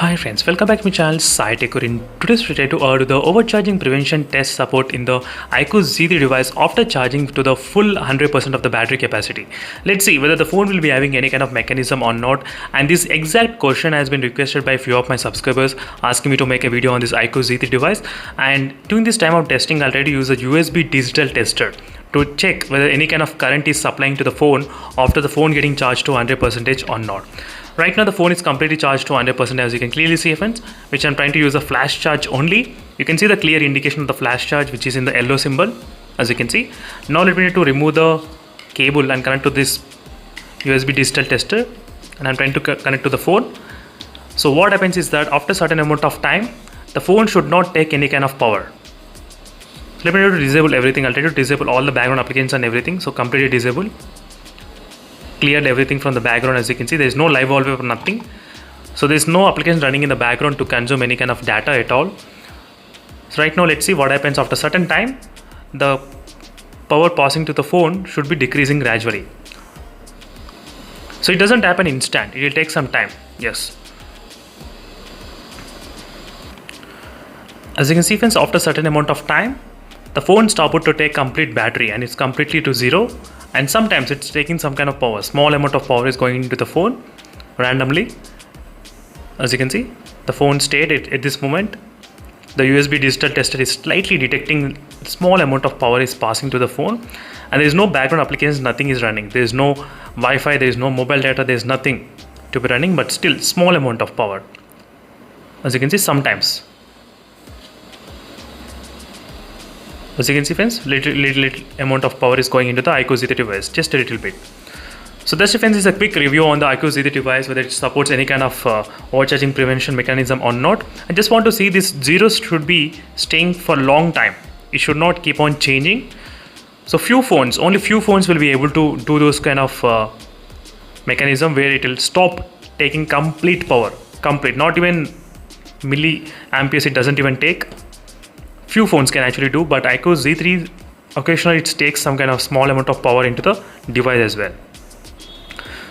Hi friends, welcome back to my channel SciTech. In today's video to do the overcharging prevention test support in the iQOO Z3 device after charging to the full 100% of the battery capacity. Let's see whether the phone will be having any kind of mechanism or not, and this exact question has been requested by a few of my subscribers asking me to make a video on this iQOO Z3 device. And during this time of testing, I'll try to use a USB digital tester to check whether any kind of current is supplying to the phone after the phone getting charged to 100% or not. Right now the phone is completely charged to 100%, as you can clearly see friends, which I'm trying to use a flash charge only. You can see the clear indication of the flash charge, which is in the yellow symbol, as you can see. Now let me need to remove the cable and connect to this USB digital tester, and I'm trying to connect to the phone. So what happens is that after a certain amount of time, the phone should not take any kind of power. Let me need to disable everything. I'll try to disable all the background applications and everything. So completely disable. Cleared everything from the background. As you can see, there is no live wallpaper, nothing. So there is no application running in the background to consume any kind of data at all. So right now let's see what happens after a certain time. The power passing to the phone should be decreasing gradually. So it doesn't happen instant, it will take some time. Yes, as you can see friends, after a certain amount of time the phone stopped to take complete battery and it's completely to zero, and sometimes it's taking some kind of power. Small amount of power is going into the phone randomly. As you can see, the phone stayed at this moment. The USB digital tester is slightly detecting small amount of power is passing to the phone, and there is no background applications, nothing is running. There is no Wi-Fi, there is no mobile data, there is nothing to be running, but still small amount of power. As you can see, sometimes. As you can see friends, little amount of power is going into the iQOO Z3 device, just a little bit. So that's it friends, is a quick review on the iQOO Z3 device, whether it supports any kind of overcharging prevention mechanism or not. I just want to see this zeros should be staying for a long time. It should not keep on changing. So only few phones will be able to do those kind of mechanism where it will stop taking complete power, not even milliamperes it doesn't even take. Few phones can actually do, but iQOO Z3 occasionally it takes some kind of small amount of power into the device as well.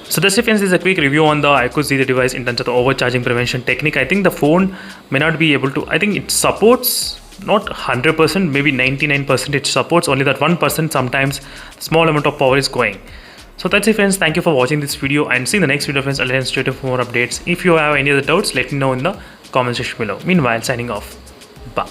So that's it friends, is a quick review on the iQOO Z3 device in terms of the overcharging prevention technique. I think the phone may not be able to, I think it supports not 100%, maybe 99% it supports, only that 1% sometimes small amount of power is going. So that's it friends, thank you for watching this video, and see you in the next video friends. I'll stay tuned for more updates. If you have any other doubts, let me know in the comment section below. Meanwhile, signing off. Bye.